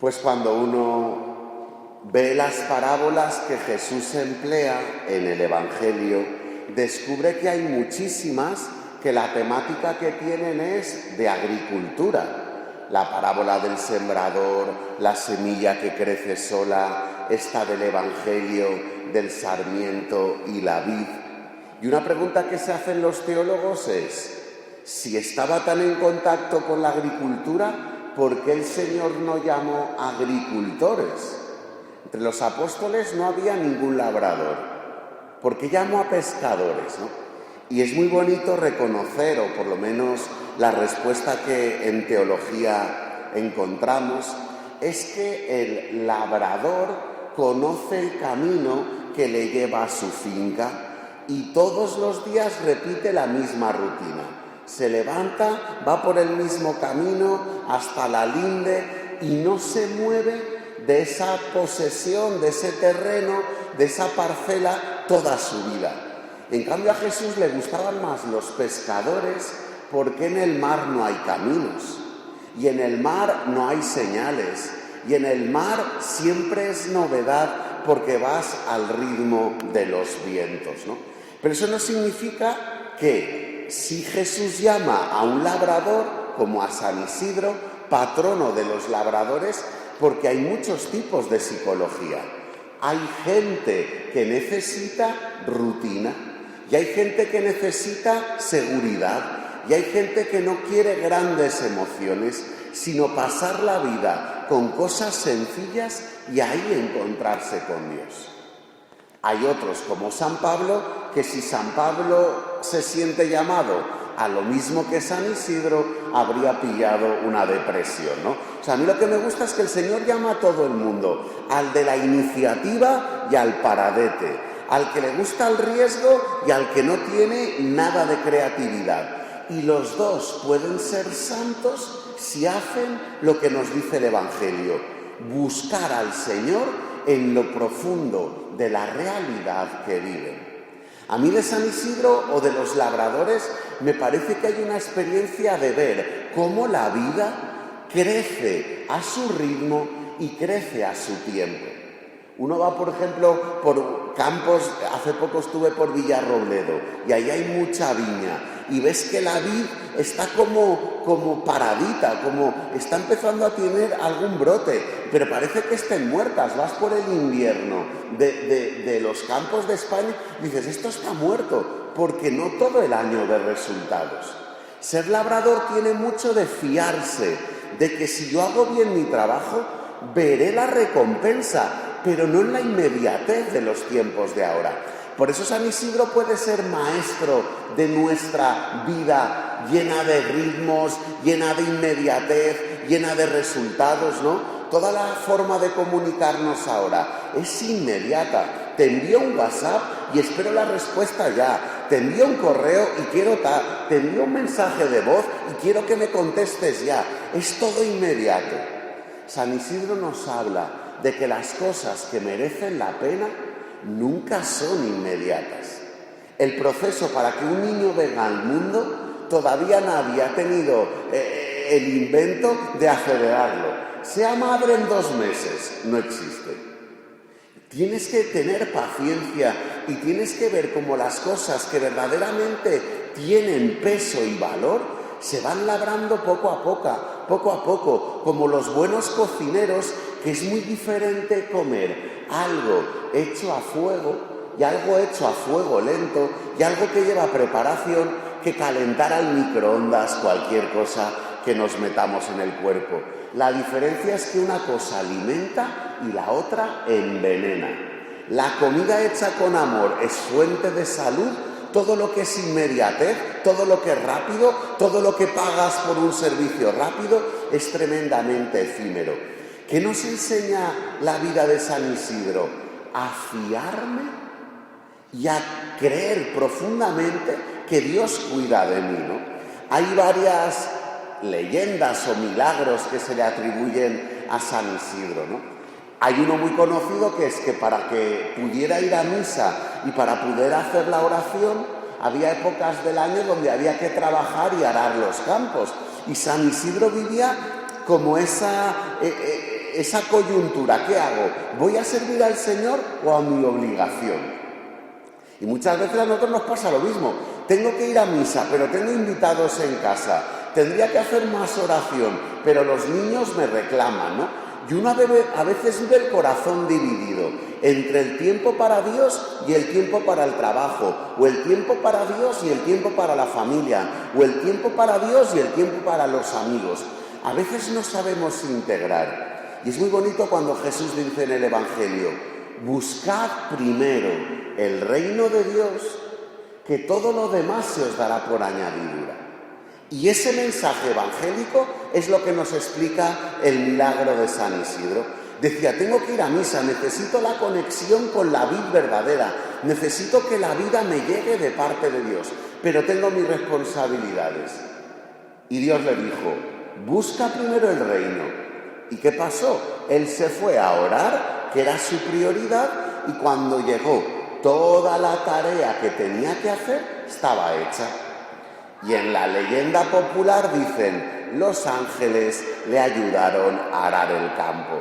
Pues cuando uno ve las parábolas que Jesús emplea en el Evangelio, descubre que hay muchísimas que la temática que tienen es de agricultura. La parábola del sembrador, la semilla que crece sola, esta del Evangelio del sarmiento y la vid. Y una pregunta que se hacen los teólogos es, si estaba tan en contacto con la agricultura, ¿por qué el Señor no llamó agricultores? Entre los apóstoles no había ningún labrador. ¿Por qué llamó a pescadores, no? Y es muy bonito reconocer, o por lo menos la respuesta que en teología encontramos, es que el labrador conoce el camino que le lleva a su finca y todos los días repite la misma rutina. Se levanta, va por el mismo camino hasta la linde y no se mueve de esa posesión, de ese terreno, de esa parcela toda su vida. En cambio a Jesús le gustaban más los pescadores porque en el mar no hay caminos y en el mar no hay señales y en el mar siempre es novedad porque vas al ritmo de los vientos, ¿no? Pero eso no significa que si Jesús llama a un labrador, como a San Isidro, patrono de los labradores, porque hay muchos tipos de psicología. Hay gente que necesita rutina y hay gente que necesita seguridad y hay gente que no quiere grandes emociones, sino pasar la vida con cosas sencillas y ahí encontrarse con Dios. Hay otros, como San Pablo, que si San Pablo se siente llamado a lo mismo que San Isidro, habría pillado una depresión, ¿no? O sea, a mí lo que me gusta es que el Señor llama a todo el mundo, al de la iniciativa y al paradete, al que le gusta el riesgo y al que no tiene nada de creatividad. Y los dos pueden ser santos si hacen lo que nos dice el Evangelio, buscar al Señor en lo profundo de la realidad que viven. A mí de San Isidro o de los labradores me parece que hay una experiencia de ver cómo la vida crece a su ritmo y crece a su tiempo. Uno va, por ejemplo, por campos, hace poco estuve por Villarrobledo y ahí hay mucha viña y ves que la vid está como paradita, como está empezando a tener algún brote, pero parece que estén muertas. Vas por el invierno de los campos de España y dices, esto está muerto, porque no todo el año de resultados. Ser labrador tiene mucho de fiarse, de que si yo hago bien mi trabajo, veré la recompensa, pero no en la inmediatez de los tiempos de ahora. Por eso San Isidro puede ser maestro de nuestra vida llena de ritmos, llena de inmediatez, llena de resultados, ¿no? Toda la forma de comunicarnos ahora es inmediata. Te envío un WhatsApp y espero la respuesta ya. Te envío un correo y quiero te envío un mensaje de voz y quiero que me contestes ya. Es todo inmediato. San Isidro nos habla de que las cosas que merecen la pena nunca son inmediatas. El proceso para que un niño venga al mundo todavía nadie ha tenido el invento de acelerarlo. Sea madre en 2 meses, no existe. Tienes que tener paciencia y tienes que ver cómo las cosas que verdaderamente tienen peso y valor se van labrando poco a poco, como los buenos cocineros, que es muy diferente comer algo hecho a fuego y algo hecho a fuego lento y algo que lleva preparación que calentar al microondas cualquier cosa que nos metamos en el cuerpo. La diferencia es que una cosa alimenta y la otra envenena. La comida hecha con amor es fuente de salud. Todo lo que es inmediatez, todo lo que es rápido, todo lo que pagas por un servicio rápido es tremendamente efímero. ¿Qué nos enseña la vida de San Isidro? A fiarme y a creer profundamente que Dios cuida de mí, ¿no? Hay varias leyendas o milagros que se le atribuyen a San Isidro, ¿no? Hay uno muy conocido que es que para que pudiera ir a misa y para poder hacer la oración, había épocas del año donde había que trabajar y arar los campos. Y San Isidro vivía como esa esa coyuntura, ¿qué hago? ¿Voy a servir al Señor o a mi obligación? Y muchas veces a nosotros nos pasa lo mismo. Tengo que ir a misa, pero tengo invitados en casa. Tendría que hacer más oración, pero los niños me reclaman, ¿no? Y uno a veces vive el corazón dividido entre el tiempo para Dios y el tiempo para el trabajo, o el tiempo para Dios y el tiempo para la familia, o el tiempo para Dios y el tiempo para los amigos. A veces no sabemos integrar. Y es muy bonito cuando Jesús dice en el Evangelio: buscad primero el reino de Dios, que todo lo demás se os dará por añadidura. Y ese mensaje evangélico es lo que nos explica el milagro de San Isidro. Decía, tengo que ir a misa, necesito la conexión con la vid verdadera, necesito que la vida me llegue de parte de Dios, pero tengo mis responsabilidades. Y Dios le dijo, busca primero el reino. ¿Y qué pasó? Él se fue a orar, que era su prioridad, y cuando llegó, toda la tarea que tenía que hacer estaba hecha. Y en la leyenda popular dicen, los ángeles le ayudaron a arar el campo.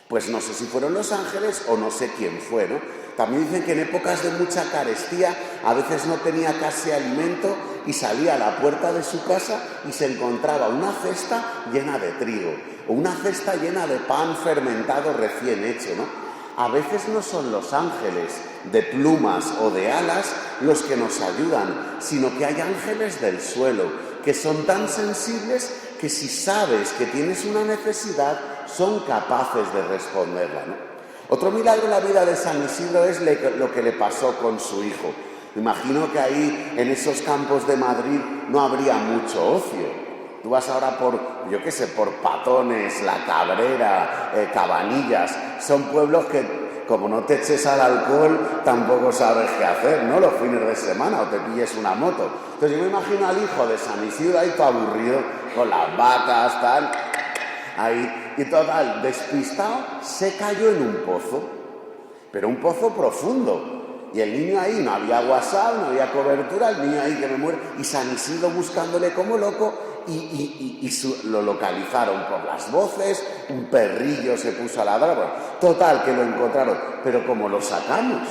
Pues no sé si fueron los ángeles o no sé quién fue, ¿no? También dicen que en épocas de mucha carestía a veces no tenía casi alimento y salía a la puerta de su casa y se encontraba una cesta llena de trigo o una cesta llena de pan fermentado recién hecho, ¿no? A veces no son los ángeles de plumas o de alas los que nos ayudan, sino que hay ángeles del suelo, que son tan sensibles que si sabes que tienes una necesidad, son capaces de responderla, ¿no? Otro milagro en la vida de San Isidro es lo que le pasó con su hijo. Me imagino que ahí, en esos campos de Madrid, no habría mucho ocio. Tú vas ahora por Patones, La Cabrera, Cabanillas. Son pueblos que, como no te eches al alcohol, tampoco sabes qué hacer, ¿no? Los fines de semana, o te pilles una moto. Entonces yo me imagino al hijo de San Isidro ahí todo aburrido, con las vacas, tal, ahí. Y total, despistado, se cayó en un pozo, pero un pozo profundo. Y el niño ahí, no había WhatsApp, no había cobertura, el niño ahí que me muere, y San Isidro buscándole como loco, lo localizaron por las voces, un perrillo se puso a ladrar, bueno, total, que lo encontraron, pero ¿cómo lo sacamos?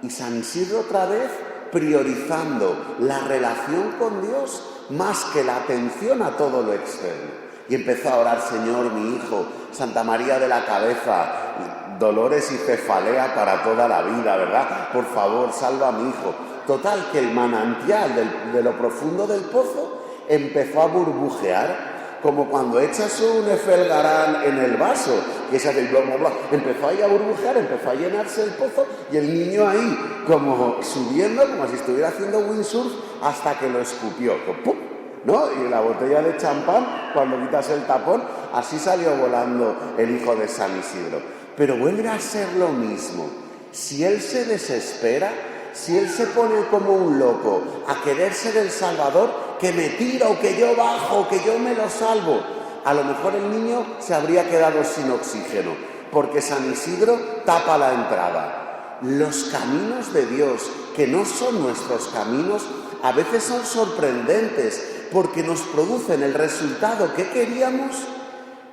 Y San Isidro otra vez priorizando la relación con Dios más que la atención a todo lo externo. Y empezó a orar, Señor, mi hijo, Santa María de la Cabeza, dolores y cefalea para toda la vida, ¿verdad? Por favor, salva a mi hijo. Total, que el manantial de lo profundo del pozo empezó a burbujear, como cuando echas un efelgarán en el vaso, que se hace bla, bla, bla. Empezó ahí a burbujear, empezó a llenarse el pozo, y el niño ahí, como subiendo, como si estuviera haciendo windsurf, hasta que lo escupió. ¡Pum! ¿No? Y la botella de champán, cuando quitas el tapón, así salió volando el hijo de San Isidro. Pero vuelve a ser lo mismo. Si él se desespera, si él se pone como un loco a querer ser el Salvador, que me tira o que yo bajo, o que yo me lo salvo, a lo mejor el niño se habría quedado sin oxígeno, porque San Isidro tapa la entrada. Los caminos de Dios, que no son nuestros caminos, a veces son sorprendentes, porque nos producen el resultado que queríamos,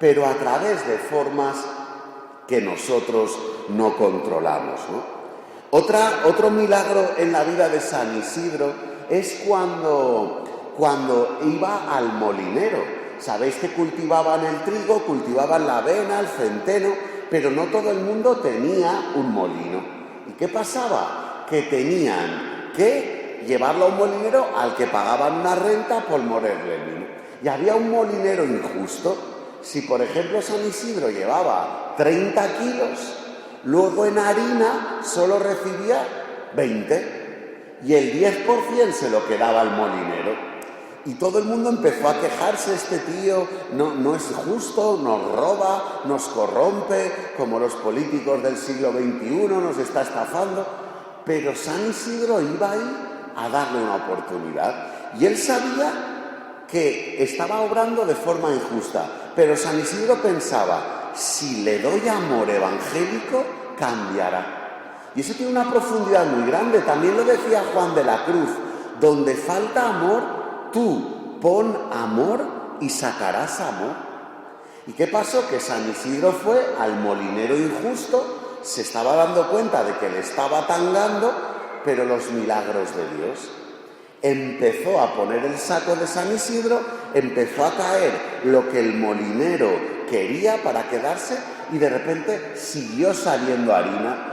pero a través de formas que nosotros no controlamos, ¿no? Otro milagro en la vida de San Isidro es cuando iba al molinero. Sabéis que cultivaban el trigo, cultivaban la avena, el centeno, pero no todo el mundo tenía un molino. ¿Y qué pasaba? Que tenían que llevarlo a un molinero al que pagaban una renta por molerle el vino. Y había un molinero injusto. Si, por ejemplo, San Isidro llevaba 30 kilos, luego en harina solo recibía 20, y el 10% se lo quedaba al molinero. Y todo el mundo empezó a quejarse, este tío no es justo, nos roba, nos corrompe, como los políticos del siglo XXI, nos está estafando. Pero San Isidro iba ahí a darle una oportunidad. Y él sabía que estaba obrando de forma injusta, pero San Isidro pensaba, si le doy amor evangélico, cambiará. Y eso tiene una profundidad muy grande. También lo decía Juan de la Cruz, donde falta amor, tú pon amor y sacarás amor. ¿Y qué pasó? Que San Isidro fue al molinero injusto, se estaba dando cuenta de que le estaba tangando, pero los milagros de Dios. Empezó a poner el saco de San Isidro, empezó a caer lo que el molinero quería para quedarse y de repente siguió saliendo harina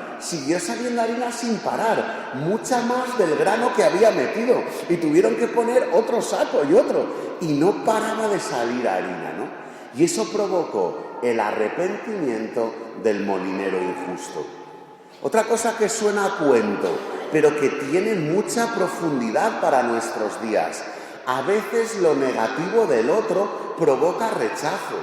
sin parar, mucha más del grano que había metido, y tuvieron que poner otro saco y otro, y no paraba de salir harina, ¿no? Y eso provocó el arrepentimiento del molinero injusto. Otra cosa que suena a cuento, pero que tiene mucha profundidad para nuestros días. A veces lo negativo del otro provoca rechazo.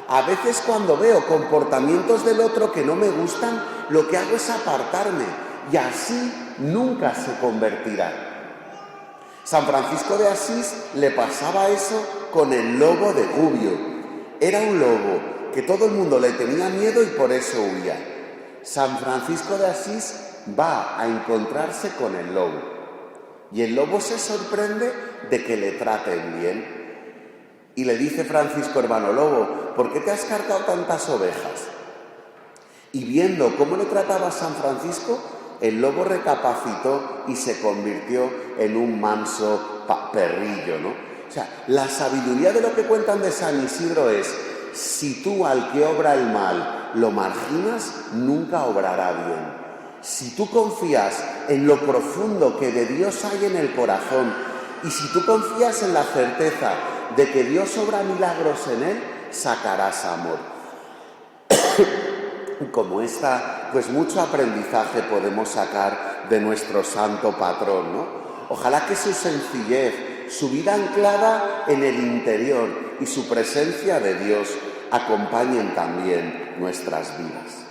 A veces cuando veo comportamientos del otro que no me gustan, lo que hago es apartarme y así nunca se convertirá. San Francisco de Asís le pasaba eso con el lobo de Gubbio. Era un lobo que todo el mundo le tenía miedo y por eso huía. San Francisco de Asís va a encontrarse con el lobo y el lobo se sorprende de que le traten bien. Y le dice Francisco: hermano lobo, ¿por qué te has cargado tantas ovejas? Y viendo cómo le trataba San Francisco, el lobo recapacitó y se convirtió en un manso perrillo, ¿no? O sea, la sabiduría de lo que cuentan de San Isidro es: si tú al que obra el mal lo marginas, nunca obrará bien. Si tú confías en lo profundo que de Dios hay en el corazón y si tú confías en la certeza de que Dios obra milagros en él, sacarás amor. Como esta, pues mucho aprendizaje podemos sacar de nuestro santo patrón, ¿no? Ojalá que su sencillez, su vida anclada en el interior y su presencia de Dios acompañen también nuestras vidas.